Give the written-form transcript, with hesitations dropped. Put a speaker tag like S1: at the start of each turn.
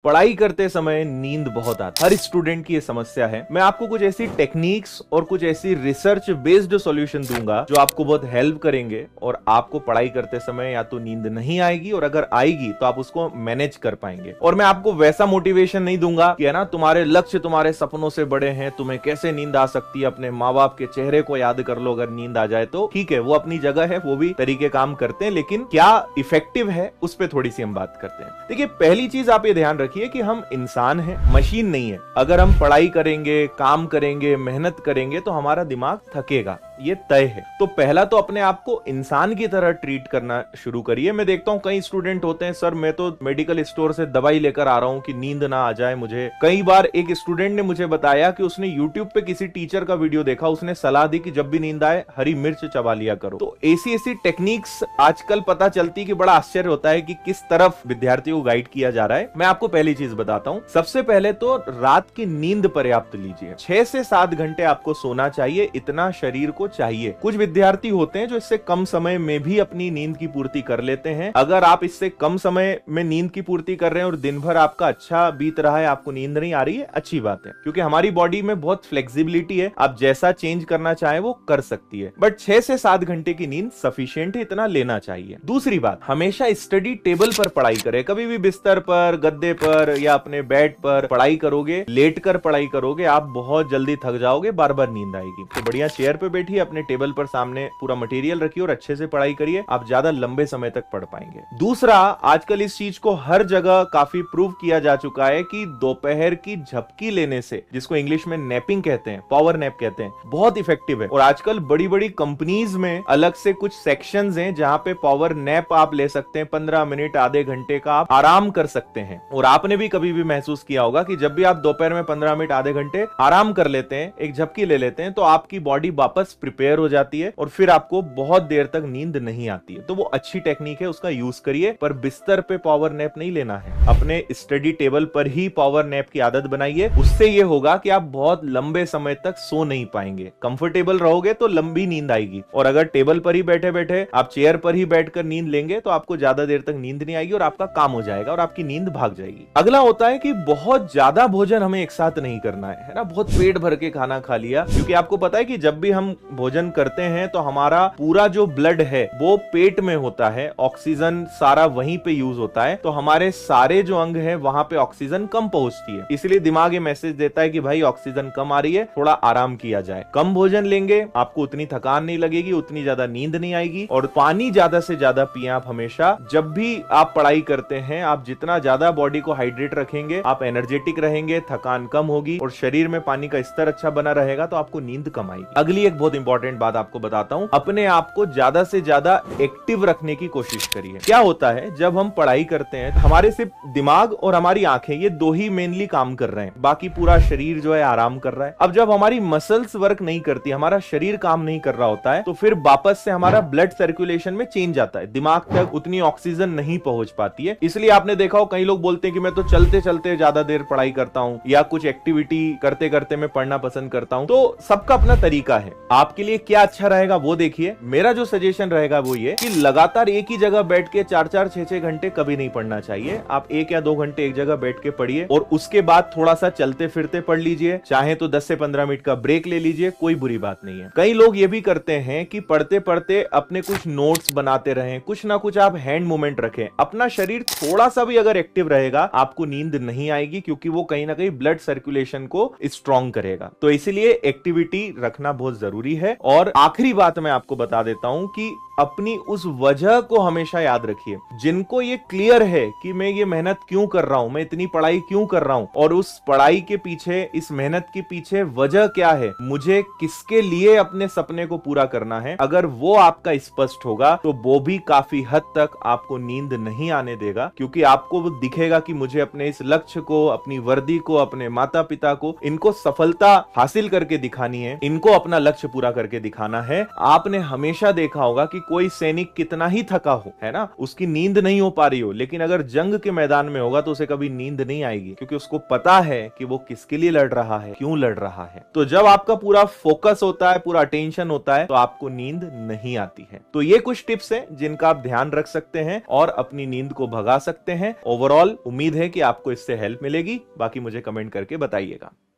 S1: पढ़ाई करते समय नींद बहुत आती है, हर स्टूडेंट की ये समस्या है। मैं आपको कुछ ऐसी टेक्निक्स और कुछ ऐसी रिसर्च बेस्ड सॉल्यूशन दूंगा जो आपको बहुत हेल्प करेंगे और आपको पढ़ाई करते समय या तो नींद नहीं आएगी और अगर आएगी तो आप उसको मैनेज कर पाएंगे। और मैं आपको वैसा मोटिवेशन नहीं दूंगा कि है ना तुम्हारे लक्ष्य तुम्हारे सपनों से बड़े हैं, तुम्हें कैसे नींद आ सकती है, अपने माँ बाप के चेहरे को याद कर लो अगर नींद आ जाए तो। ठीक है, वो अपनी जगह है, वो भी तरीके काम करते हैं, लेकिन क्या इफेक्टिव है उस पर थोड़ी सी हम बात करते हैं। देखिए, पहली चीज आप ये ध्यान रखिए कि हम इंसान हैं, मशीन नहीं है। अगर हम पढ़ाई करेंगे, काम करेंगे, मेहनत करेंगे तो हमारा दिमाग थकेगा, ये तय है। तो पहला तो अपने आप को इंसान की तरह ट्रीट करना शुरू करिए। मैं देखता हूं कई स्टूडेंट होते हैं, सर मैं तो मेडिकल स्टोर से दवाई लेकर आ रहा हूं कि नींद ना आ जाए मुझे। कई बार एक स्टूडेंट ने मुझे बताया कि उसने यूट्यूब पे किसी टीचर का वीडियो देखा, उसने सलाह दी कि जब भी नींद आए हरी मिर्च चबा लिया करो। तो ऐसी टेक्निक्स आजकल पता चलती कि बड़ा आश्चर्य होता है कि किस तरफ विद्यार्थियों को गाइड किया जा रहा है। मैं आपको पहली चीज बताता हूं। सबसे पहले तो रात की नींद पर्याप्त लीजिए। 6 से 7 घंटे आपको सोना चाहिए, इतना शरीर को चाहिए। कुछ विद्यार्थी होते हैं जो इससे कम समय में भी अपनी नींद की पूर्ति कर लेते हैं। अगर आप इससे कम समय में नींद की पूर्ति कर रहे हैं और दिन भर आपका अच्छा बीत रहा है, आपको नींद नहीं आ रही है, अच्छी बात है, क्योंकि हमारी बॉडी में बहुत फ्लेक्सिबिलिटी है, आप जैसा चेंज करना चाहे वो कर सकती है। बट 6 से 7 घंटे की नींद सफिशिएंट है, इतना लेना चाहिए। दूसरी बात, हमेशा स्टडी टेबल पर पढ़ाई करें। कभी भी बिस्तर पर, गद्दे पर या अपने बेड पर पढ़ाई करोगे, लेट कर पढ़ाई करोगे, आप बहुत जल्दी थक जाओगे, बार बार नींद आएगी। तो बढ़िया चेयर पे बैठिए, अपने टेबल पर सामने पूरा मटेरियल रखिए और अच्छे से पढ़ाई करिए, आप ज्यादा लंबे समय तक पढ़ पाएंगे। दूसरा, आजकल इस चीज को हर जगह काफी प्रूव किया जा चुका है कि दोपहर की झपकी लेने से, जिसको इंग्लिश में नैपिंग कहते हैं, पावर नैप कहते हैं, बहुत इफेक्टिव है। और आजकल बड़ी बड़ी कंपनीज में अलग से कुछ सेक्शंस हैं जहां पे पावर नैप आप ले सकते हैं। 15 मिनट, आधे घंटे का आप आराम कर सकते हैं। और आपने भी कभी भी महसूस किया होगा कि जब भी आप दोपहर में 15 मिनट, आधे घंटे आराम कर लेते हैं, एक झपकी ले लेते हैं, तो आपकी बॉडी वापस प्रिपेयर हो जाती है और फिर आपको बहुत देर तक नींद नहीं आती है। तो वो अच्छी टेक्निक है, उसका यूज करिए, पर बिस्तर पे पावर नैप नहीं लेना है। अपने स्टडी टेबल पर ही पावर नैप की आदत बनाइए। उससे ये होगा कि आप बहुत लंबे समय तक सो नहीं पाएंगे। कंफर्टेबल रहोगे तो लंबी नींद आएगी, और अगर टेबल पर ही बैठे बैठे आप चेयर पर ही बैठकर नींद लेंगे तो आपको ज्यादा देर तक नींद नहीं आएगी और आपका काम हो जाएगा और आपकी नींद भाग जाएगी। अगला होता है कि बहुत ज्यादा भोजन हमें एक साथ नहीं करना है ना। बहुत पेट भर के खाना खा लिया, क्योंकि आपको पता है कि जब भी हम भोजन करते हैं तो हमारा पूरा जो ब्लड है वो पेट में होता है, ऑक्सीजन सारा वहीं पे यूज होता है, तो हमारे सारे जो अंग है वहां पे ऑक्सीजन कम पहुंचती है। इसलिए दिमाग ये मैसेज देता है कि भाई ऑक्सीजन कम आ रही है, थोड़ा आराम किया जाए। कम भोजन लेंगे, आपको उतनी थकान नहीं लगेगी, उतनी ज्यादा नींद नहीं आएगी। और पानी ज्यादा से ज्यादा पिए आप हमेशा। जब भी आप पढ़ाई करते हैं, आप जितना ज्यादा बॉडी को हाइड्रेट रखेंगे, आप एनर्जेटिक रहेंगे, थकान कम होगी और शरीर में पानी का स्तर अच्छा बना रहेगा, तो आपको नींद कम आएगी। अगली एक बहुत इंपॉर्टेंट बात आपको बताता हूं, अपने आप को ज्यादा से ज्यादा एक्टिव रखने की कोशिश करिए। क्या होता है, जब हम पढ़ाई करते हैं हमारे सिर्फ दिमाग और हमारी आंखें, ये दो ही मेनली काम कर रहे हैं, बाकी पूरा शरीर जो है आराम कर रहा है। अब जब हमारी मसल्स वर्क नहीं करती, हमारा शरीर काम नहीं कर रहा होता है, तो फिर वापस से हमारा ब्लड सर्कुलेशन में चेंज आता है, दिमाग तक उतनी ऑक्सीजन नहीं पहुंच पाती है। इसलिए आपने देखा हो कई लोग बोलते हैं कि मैं तो चलते चलते ज्यादा देर पढ़ाई करता हूं या कुछ एक्टिविटी करते करते मैं पढ़ना पसंद करता हूं। तो सबका अपना तरीका है, आपके लिए क्या अच्छा रहेगा वो देखिए। मेरा जो सजेशन रहेगा वो ये कि लगातार एक ही जगह बैठ के 4-4, 6-6 घंटे कभी नहीं पढ़ना चाहिए। आप 1 या 2 घंटे एक जगह बैठ के पढ़िए और उसके बाद थोड़ा सा चलते फिरते पढ़ लीजिए, चाहे तो 10 से 15 मिनट का ब्रेक ले लीजिए, कोई बुरी बात नहीं है। कई लोग ये भी करते हैं कि पढ़ते पढ़ते अपने कुछ नोट्स बनाते रहें, कुछ ना कुछ आप हैंड मूवमेंट रखें। अपना शरीर थोड़ा सा भी अगर एक्टिव रहेगा, आपको नींद नहीं आएगी, क्योंकि वो कहीं ना कहीं ब्लड सर्कुलेशन को स्ट्रॉन्ग करेगा। तो इसलिए एक्टिविटी रखना बहुत जरूरी है। और आखिरी बात मैं आपको बता देता हूं कि अपनी उस वजह को हमेशा याद रखिए। जिनको ये क्लियर है कि मैं ये मेहनत क्यों कर रहा हूं, मैं इतनी पढ़ाई क्यों कर रहा हूं, और उस पढ़ाई के पीछे, इस मेहनत के पीछे वजह क्या है, मुझे किसके लिए अपने सपने को पूरा करना है, अगर वो आपका स्पष्ट होगा तो वो भी काफी हद तक आपको नींद नहीं आने देगा। क्योंकि आपको वो दिखेगा कि मुझे अपने इस लक्ष्य को, अपनी वर्दी को, अपने माता पिता को, इनको सफलता हासिल करके दिखानी है, इनको अपना लक्ष्य पूरा पूरा करके दिखाना है। आपने हमेशा देखा होगा कि कोई सैनिक कितना ही थका हो, है ना, उसकी नींद नहीं हो पा रही हो, लेकिन अगर जंग के मैदान में होगा तो उसे कभी नींद नहीं आएगी, क्योंकि उसको पता है कि वो किसके लिए लड़ रहा है, क्यों लड़ रहा है। तो जब आपका पूरा फोकस होता है, पूरा अटेंशन होता है, तो आपको नींद नहीं आती है। तो ये कुछ टिप्स हैं जिनका आप ध्यान रख सकते हैं और अपनी नींद को भगा सकते हैं। ओवरऑल उम्मीद है कि आपको इससे हेल्प मिलेगी। बाकी मुझे कमेंट करके बताइएगा।